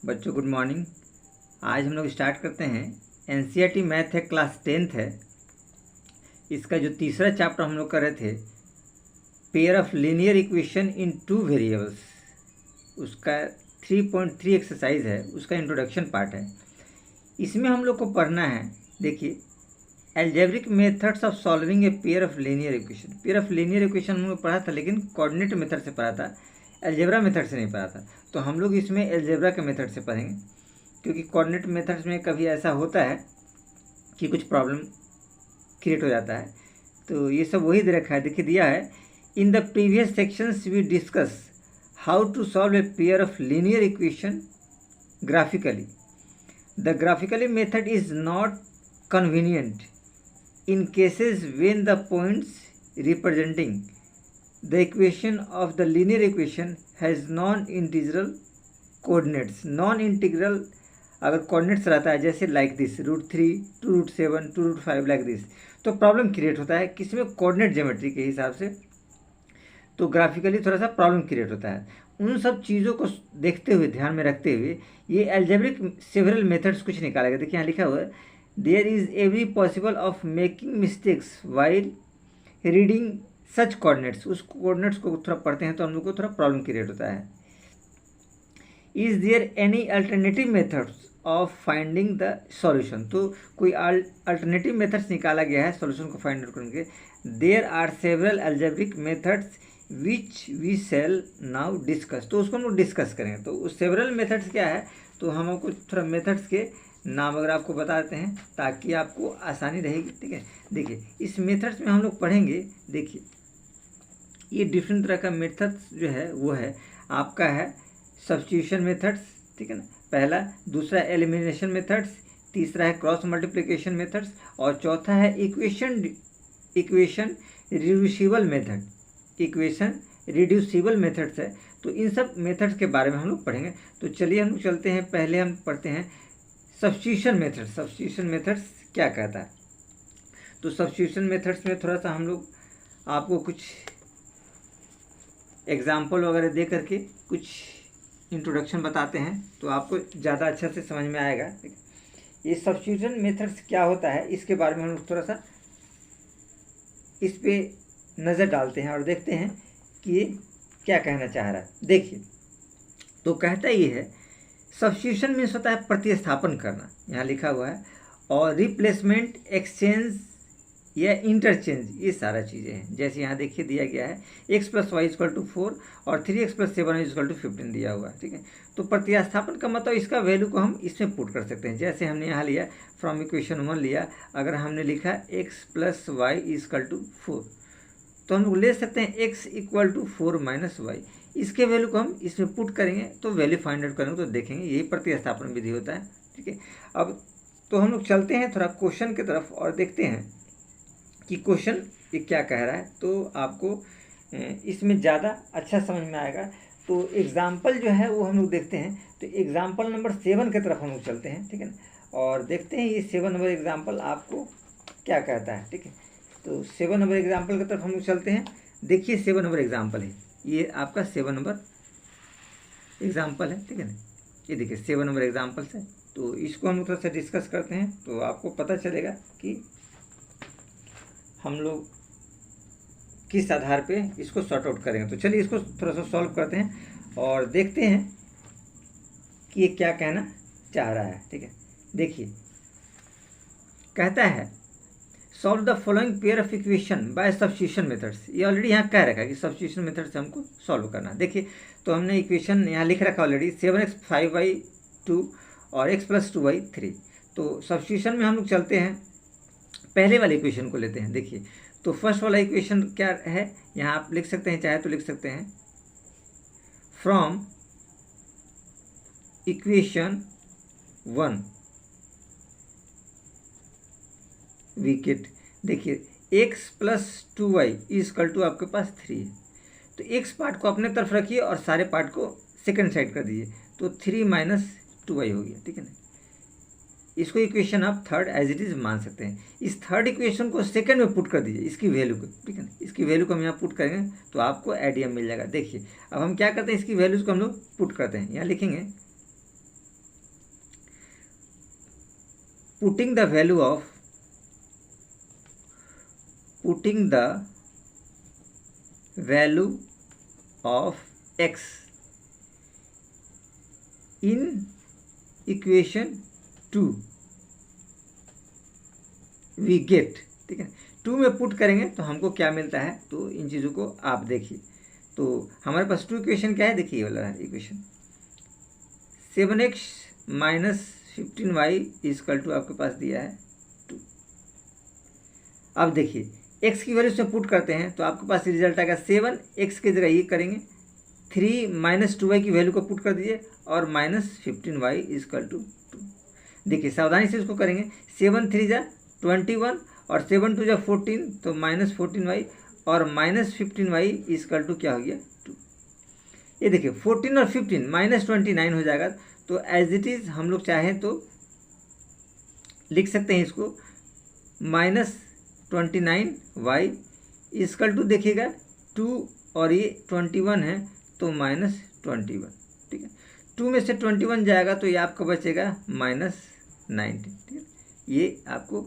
बच्चों good morning. आज हम लोग स्टार्ट करते हैं एनसीईआरटी मैथ है, क्लास 10th है। इसका जो तीसरा चैप्टर हम लोग कर रहे थे, pair of linear equation in two variables, उसका 3.3 एक्सरसाइज है, उसका इंट्रोडक्शन पार्ट है। इसमें हम लोग को पढ़ना है, देखिए, algebraic methods of solving A pair of linear equation. Pair of linear equation हम लोग पढ़ा था, लेकिन कोऑर्डिनेट मेथड से पढ़ा था, एल्जेब्रा मेथड से नहीं पढ़ा था। तो हम लोग इसमें एल्जेब्रा के मेथड से पढ़ेंगे, क्योंकि कोऑर्डिनेट मेथड्स में कभी ऐसा होता है कि कुछ प्रॉब्लम क्रिएट हो जाता है। तो ये सब वही दे रखा है, देखिए दिया है, in the previous sections we discuss how to solve a pair of linear equation graphically. The graphically method is not convenient in cases when the points representing the equation of the linear equation has non-integral coordinates। non-integral अगर coordinates रहता है, जैसे like this √3 to √7 to √5 like this, तो problem create होता है किसी में coordinate geometry के हिसाब से। तो ग्राफिकली थोड़ा सा प्रॉब्लम क्रिएट होता है। उन सब चीज़ों को देखते हुए, ध्यान में रखते हुए, ये एल्जेब्रिक सेवरल मेथड्स कुछ निकालेगा। देखिए यहाँ लिखा हुआ है, there is every possible of making mistakes while reading such coordinates. उस कोऑर्डिनेट्स को थोड़ा पढ़ते हैं तो हम लोग को थोड़ा प्रॉब्लम क्रिएट होता है। Is there any alternative methods of finding the solution. तो कोई अल्टरनेटिव मेथड्स निकाला गया है सॉल्यूशन को फाइंड आउट करने के। There are several algebraic methods which we shall now discuss. तो उसको हम लोग डिस्कस करेंगे। तो उस सेवरल मेथड्स क्या है, तो हम आपको थोड़ा मेथड्स के नाम वगैरह आपको बता देते हैं ताकि आपको आसानी रहेगी। ठीक है, देखिए इस मेथड्स में हम लोग पढ़ेंगे, देखिए ये डिफरेंट तरह का मेथड्स जो है वो है आपका है सब्स्टिट्यूशन मेथड्स, ठीक है ना, पहला। दूसरा एलिमिनेशन मेथड्स, तीसरा है क्रॉस मल्टीप्लिकेशन मेथड्स, और चौथा है equation reducible method. Equation reducible methods है। तो इन सब मेथड्स के बारे में हम लोग पढ़ेंगे। तो चलिए हम लोग चलते हैं, पहले हम पढ़ते हैं सब्स्टिट्यूशन मेथड। सब्स्टिट्यूशन मेथड्स क्या कहता है, तो सब्स्टिट्यूशन मेथड्स में थोड़ा सा हम लोग आपको कुछ एग्जाम्पल वगैरह दे करके कुछ इंट्रोडक्शन बताते हैं, तो आपको ज़्यादा अच्छा से समझ में आएगा। ये सब्स्टिट्यूशन मेथड्स क्या होता है, इसके बारे में हम लोग थोड़ा सा इस पे नज़र डालते हैं और देखते हैं कि ये क्या कहना चाह रहा है। देखिए, तो कहता ये है, सब्स्टिट्यूशन मीन्स होता है प्रतिस्थापन करना, यहाँ लिखा हुआ है, और रिप्लेसमेंट, एक्सचेंज या इंटरचेंज, ये सारा चीज़ें हैं। जैसे यहाँ देखिए दिया गया है x + y = 4 और 3x + 7 = 15 दिया हुआ है। ठीक है, तो प्रतिस्थापन का मतलब इसका वैल्यू को हम इसमें पुट कर सकते हैं। जैसे हमने यहाँ लिया फ्रॉम इक्वेशन 1 लिया, अगर हमने लिखा x + y = 4, तो हम लोग ले सकते हैं x = 4 - y। इसके वैल्यू को हम इसमें पुट करेंगे तो वैल्यू फाइंड आउट करेंगे, तो देखेंगे यही प्रतिस्थापन विधि होता है। ठीक है, अब तो हम लोग चलते हैं थोड़ा क्वेश्चन की तरफ और देखते हैं कि क्वेश्चन ये क्या कह रहा है, तो आपको इसमें ज़्यादा अच्छा समझ में आएगा। तो एग्ज़ाम्पल जो है वो हम लोग देखते हैं। तो एग्ज़ाम्पल नंबर 7 की तरफ हम लोग चलते हैं, ठीक है ना, और देखते हैं ये 7 नंबर एग्ज़ाम्पल आपको क्या कहता है। ठीक है, तो 7 नंबर एग्ज़ाम्पल की तरफ हम लोग चलते हैं। देखिए 7 नंबर एग्ज़ाम्पल है, ये आपका 7 नंबर एग्ज़ाम्पल है। ठीक है ना, ये देखिए 7 नंबर एग्ज़ाम्पल्स है। तो इसको हम लोग थोड़ा सा डिस्कस करते हैं, तो आपको पता चलेगा कि हम लोग किस आधार पे इसको सॉर्ट आउट करेंगे। तो चलिए इसको थोड़ा सा सॉल्व करते हैं और देखते हैं कि ये क्या कहना चाह रहा है। ठीक है, देखिए कहता है solve the following pair of equation by substitution methods. ये ऑलरेडी यहाँ कह रखा है कि सब्स्टिट्यूशन मेथड से हमको सॉल्व करना है। देखिए, तो हमने इक्वेशन यहाँ लिख रखा ऑलरेडी, 7x 5y 2 और x + 2y 3। तो सब्स्टिट्यूशन में हम लोग चलते हैं, पहले वाले इक्वेशन को लेते हैं। देखिए, तो फर्स्ट वाला इक्वेशन क्या है, यहाँ आप लिख सकते हैं, चाहे तो लिख सकते हैं फ्रॉम इक्वेशन 1 वी गेट, देखिए x + 2y = आपके पास 3 है। तो x पार्ट को अपने तरफ रखिए और सारे पार्ट को सेकंड साइड कर दीजिए, तो 3 - 2y हो गया। ठीक है ना, इसको इक्वेशन आप थर्ड एज इट इज़ मान सकते हैं। इस थर्ड इक्वेशन को सेकंड में पुट कर दीजिए, इसकी वैल्यू को। ठीक है ना, इसकी वैल्यू को हम यहाँ पुट करेंगे तो आपको आइडिया मिल जाएगा। देखिए अब हम क्या करते हैं, इसकी वैल्यूज़ को हम लोग पुट करते हैं। यहाँ लिखेंगे putting the value of x in equation 2 we get, ठीक है। 2 में पुट करेंगे तो हमको क्या मिलता है, तो इन चीज़ों को आप देखिए। तो हमारे पास 2 इक्वेशन क्या है, देखिए वाला equation 7x minus 15y is equal to आपके पास दिया है 2। अब देखिए x की वैल्यू से पुट करते हैं तो आपके पास रिजल्ट आएगा 7, x की जगह ये करेंगे 3 माइनस 2y की वैल्यू को पुट कर दीजिए और माइनस 15y इजकल टू 2। देखिए सावधानी से इसको करेंगे, 7 3 जा 21 और 7 2 जा 14, तो माइनस 14y और माइनस 15y इजकल टू क्या हो गया 2। ये देखिए 14 और 15 माइनस 29 हो जाएगा। तो एज इट इज़ हम लोग चाहें तो लिख सकते हैं इसको माइनस 29y इजकल टू देखिएगा 2 और ये 21 है तो माइनस 21, ठीक है। 2 में से 21 जाएगा तो ये आपका बचेगा माइनस 19, ठीक है। ये आपको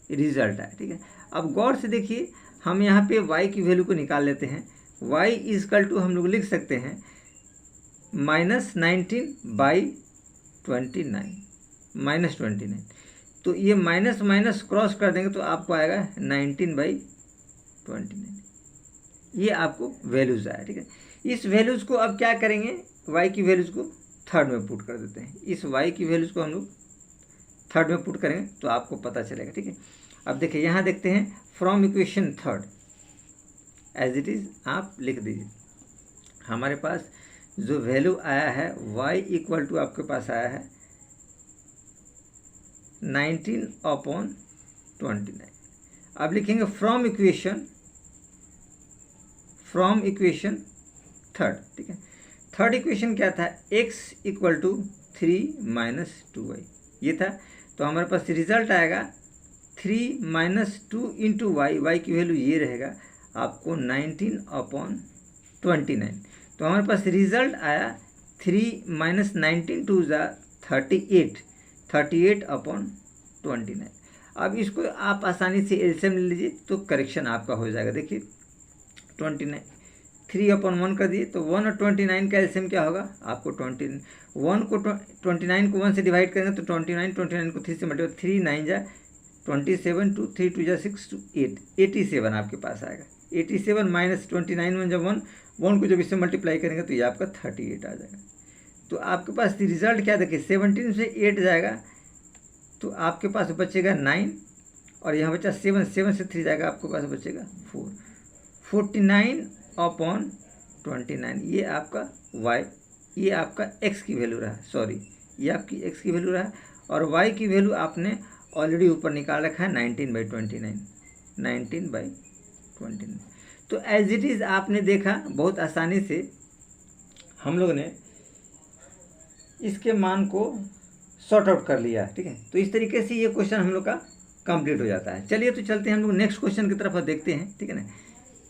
रिजल्ट है, ठीक है। अब गौर से देखिए हम यहाँ पे y की वैल्यू को निकाल लेते हैं। y इजकल टू हम लोग लिख सकते हैं माइनस 19/29 माइनस 29। तो ये माइनस माइनस क्रॉस कर देंगे तो आपको आएगा 19/29। ये आपको वैल्यूज़ आया, ठीक है। इस वैल्यूज़ को अब क्या करेंगे, y की वैल्यूज़ को थर्ड में पुट कर देते हैं। इस y की वैल्यूज़ को हम लोग थर्ड में पुट करेंगे तो आपको पता चलेगा, ठीक है। अब देखिए यहाँ देखते हैं from equation third as it is आप लिख दीजिए। हमारे पास जो वैल्यू आया है y इक्वल टू आपके पास आया है 19/29। अब लिखेंगे फ्रॉम इक्वेशन थर्ड, ठीक है। थर्ड इक्वेशन क्या था, x equal to 3 minus 2y ये था। तो हमारे पास रिजल्ट आएगा 3 माइनस 2 इंटू y की वैल्यू ये रहेगा आपको 19/29। तो हमारे पास रिजल्ट आया 3 माइनस 19 टू ज़ा 38/29। अब इसको आप आसानी से एलसीएम ले लीजिए तो करेक्शन आपका हो जाएगा। देखिए 29 3/1 कर दिए तो 1 और 29 का एलसीएम क्या होगा आपको 29 को 1 से डिवाइड करेंगे तो 29 को 3 से मल्टीप्लाई 3 9 जा 27 2 3 2 जा 6 2 8 87 आपके पास आएगा। 87 माइनस 29 में जब 1 को जब इससे मल्टीप्लाई करेंगे तो ये आपका 38 आ जाएगा। तो आपके पास रिजल्ट क्या देखिए 17 से 8 जाएगा तो आपके पास बचेगा 9 और यहाँ बचा 7 से 3 जाएगा आपके पास बचेगा 4 49/29। ये आपका y, ये आपका x की वैल्यू रहा, सॉरी ये आपकी x की वैल्यू रहा और y की वैल्यू आपने ऑलरेडी ऊपर निकाल रखा है 19/29। तो एज इट इज़ आपने देखा बहुत आसानी से हम लोग ने इसके मान को सॉर्ट आउट कर लिया, ठीक है। तो इस तरीके से ये क्वेश्चन हम लोग का कंप्लीट हो जाता है। चलिए तो चलते हैं हम लोग नेक्स्ट क्वेश्चन की तरफ देखते हैं, ठीक है ना।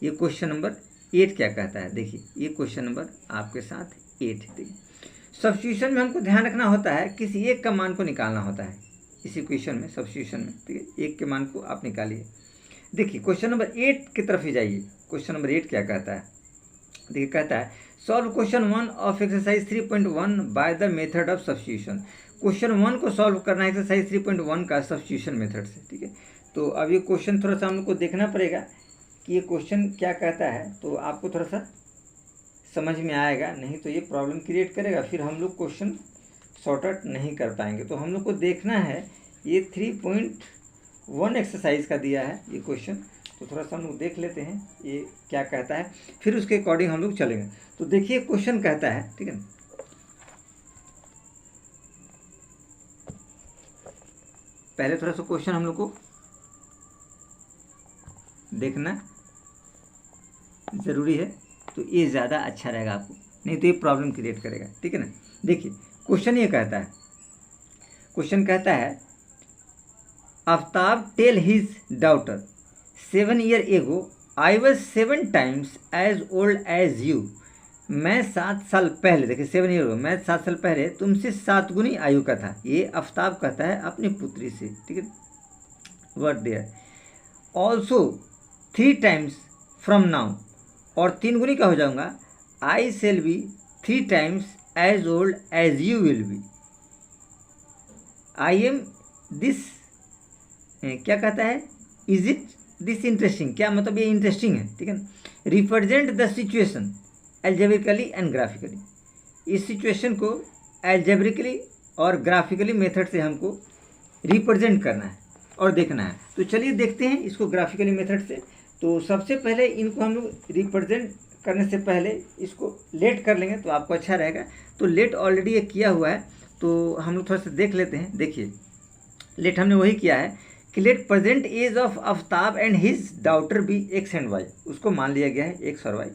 ये क्वेश्चन नंबर 8 क्या कहता है, देखिए ये क्वेश्चन नंबर आपके साथ 8 है, ठीक है। सब्स्टिट्यूशन में हमको ध्यान रखना होता है किसी एक का मान को निकालना होता है इस इक्वेशन में, सब्स्टिट्यूशन में, ठीक है। एक के मान को आप निकालिए। देखिए क्वेश्चन नंबर 8 की तरफ ही जाइए। क्वेश्चन नंबर 8 क्या कहता है, देखिए कहता है solve question 1 of exercise 3.1 by the method of substitution. Question 1 को सॉल्व करना है एक्सरसाइज 3.1 का सब्स्टिट्यूशन मेथड से, ठीक है। तो अब ये क्वेश्चन थोड़ा सा हम लोग को देखना पड़ेगा कि ये क्वेश्चन क्या कहता है, तो आपको थोड़ा सा समझ में आएगा, नहीं तो ये प्रॉब्लम क्रिएट करेगा, फिर हम लोग क्वेश्चन सॉर्ट आउट नहीं कर पाएंगे। तो हम लोग को देखना है ये 3.1 एक्सरसाइज का दिया है ये क्वेश्चन, तो थोड़ा सा हम लोग देख लेते हैं ये क्या कहता है, फिर उसके अकॉर्डिंग हम लोग चलेंगे। तो देखिए क्वेश्चन कहता है, ठीक है, पहले थोड़ा सा क्वेश्चन हम लोग को देखना ज़रूरी है, तो ये ज़्यादा अच्छा रहेगा आपको, नहीं तो ये प्रॉब्लम क्रिएट करेगा, ठीक है ना। देखिए क्वेश्चन ये कहता है, क्वेश्चन कहता है Aftab tell his daughter 7 years ago I was 7 times as old as you, मैं 7 साल पहले, देखिए 7 ईयर हो, मैं 7 साल पहले तुमसे 7 गुनी आयु का था। ये आफ्ताब कहता है अपनी पुत्री से, ठीक है। Word there also 3 times from now, और 3 गुनी का हो जाऊंगा, I shall be 3 times as old as you will be. I am this, क्या कहता है, इज इट दिस इंटरेस्टिंग, क्या मतलब ये इंटरेस्टिंग है, ठीक है। Represent the situation algebraically and graphically, इस सिचुएशन को एल्जेब्रिकली और ग्राफिकली मेथड से हमको रिप्रेजेंट करना है और देखना है। तो चलिए देखते हैं इसको ग्राफिकली मेथड से। तो सबसे पहले इनको हम लोग रिप्रेजेंट करने से पहले इसको लेट कर लेंगे तो आपको अच्छा रहेगा। तो लेट ऑलरेडी ये किया हुआ है, तो हम लोग थोड़ा सा देख लेते हैं। देखिए लेट हमने वही किया है कि let present age of Aftab and his daughter be x and y, उसको मान लिया गया है एक्स और वाई।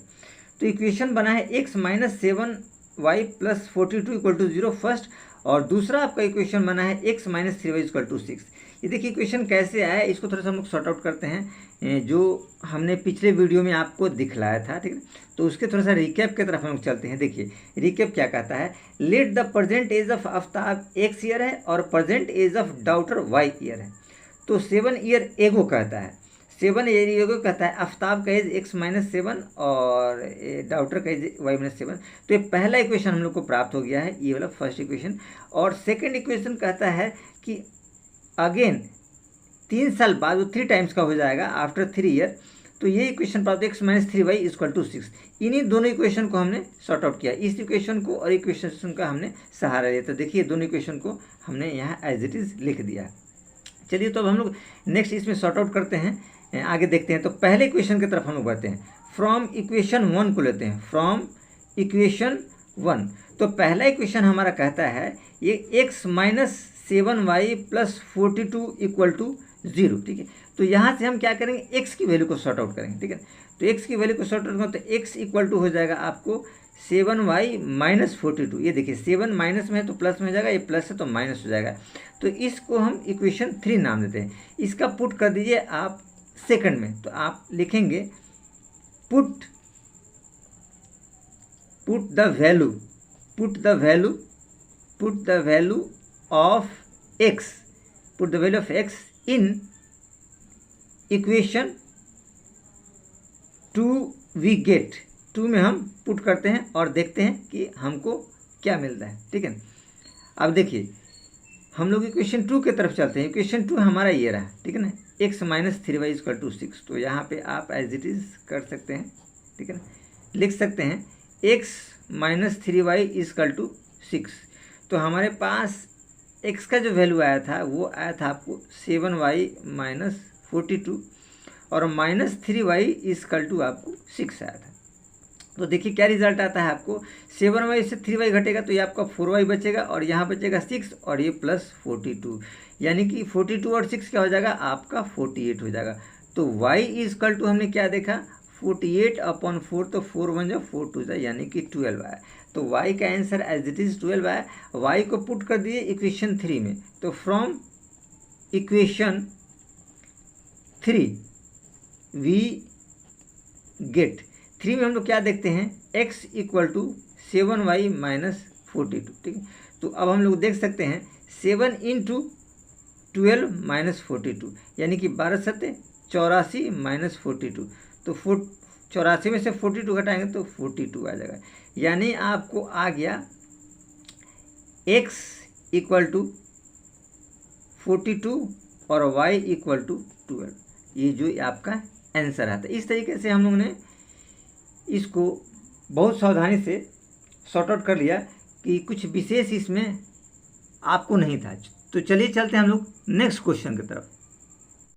तो इक्वेशन बना है x minus 7y plus 42 equal to 0 first, और दूसरा आपका इक्वेशन बना है x minus 3y equal to 6। ये देखिए इक्वेशन कैसे आया है, इसको थोड़ा सा हम लोग सॉर्ट आउट करते हैं, जो हमने पिछले वीडियो में आपको दिखलाया था, ठीक है। तो उसके थोड़ा सा रिकैप की तरफ हम लोग चलते हैं। देखिए रिकैप क्या कहता है, let the present age of Aftab x year है और present age of daughter y year है। तो 7 ईयर एगो कहता है, 7 ईयर एगो कहता है, आफ्ताब का एज एक्स माइनस 7 और डॉटर का एज वाई माइनस 7। तो ये पहला इक्वेशन हम लोग को प्राप्त हो गया है, ये वाला फर्स्ट इक्वेशन। और सेकंड इक्वेशन कहता है कि अगेन 3 साल बाद वो 3 टाइम्स का हो जाएगा आफ्टर 3 ईयर। तो ये इक्वेशन प्राप्त x minus 3y equal to 6। इन्हीं दोनों इक्वेशन को हमने सॉर्ट आउट किया, इस इक्वेशन को और इक्वेशन का हमने सहारा लिया। तो देखिए दोनों इक्वेशन को हमने यहाँ एज इट इज़ लिख दिया। चलिए तो अब हम लोग नेक्स्ट इसमें सॉर्ट आउट करते हैं, आगे देखते हैं। तो पहले इक्वेशन की तरफ हम लोग बढ़ते हैं, फ्रॉम इक्वेशन 1 को लेते हैं, फ्रॉम इक्वेशन 1। तो पहला इक्वेशन हमारा कहता है ये x minus 7y plus 42 equal to 0, ठीक है। तो यहाँ से हम क्या करेंगे, एक्स की वैल्यू को सॉर्ट आउट करेंगे, ठीक है। तो एक्स की वैल्यू को सॉर्ट आउट करेंगे तो एक्स इक्वल टू हो जाएगा आपको 7y माइनस 42। ये देखिए 7 माइनस में है तो प्लस में हो जाएगा, ये प्लस है तो माइनस हो जाएगा। तो इसको हम इक्वेशन 3 नाम देते हैं। इसका पुट कर दीजिए आप सेकंड में, तो आप लिखेंगे put the value of x in equation 2 we get 2 में हम पुट करते हैं और देखते हैं कि हमको क्या मिलता है, ठीक है। अब देखिए हम लोग इक्वेशन 2 की तरफ चलते हैं। इक्वेशन 2 हमारा ये रहा, ठीक है ना, x minus 3y equal to 6। तो यहाँ पे आप एज इट इज़ कर सकते हैं, ठीक है ना, लिख सकते हैं x minus 3y equal to 6। तो हमारे पास x का जो वैल्यू आया था वो आया था आपको 7y माइनस 42 और माइनस 3y इक्वल टू आपको 6 आया था। तो देखिए क्या रिजल्ट आता है आपको, 7y से 3y घटेगा तो ये आपका 4y बचेगा और यहाँ बचेगा 6 और ये प्लस 42, यानी कि 42 और 6 क्या हो जाएगा आपका 48 हो जाएगा। तो y इक्वल टू हमने क्या देखा 48/4, तो 4 1 जा 4 2 जा यानी कि 12 आया। तो y का आंसर एज इट इज़ 12 आया। y को पुट कर दिए इक्वेशन 3 में, तो फ्रॉम इक्वेशन 3 वी गेट 3 में हम लोग क्या देखते हैं x equal to 7y minus 42, ठीक है। तो अब हम लोग देख सकते हैं 7 इंटू 12 माइनस 42 यानी कि 12 सत्ते 84 माइनस 42। तो 84 में से 42 घटाएंगे तो 42 आ जाएगा, यानी आपको आ गया x इक्वल टू 42 और y इक्वल टू 12। ये जो आपका आंसर आता है। इस तरीके से हम लोगों ने इसको बहुत सावधानी से सॉर्ट आउट कर लिया कि कुछ विशेष इसमें आपको नहीं था। तो चलिए चलते हैं हम लोग नेक्स्ट क्वेश्चन की तरफ।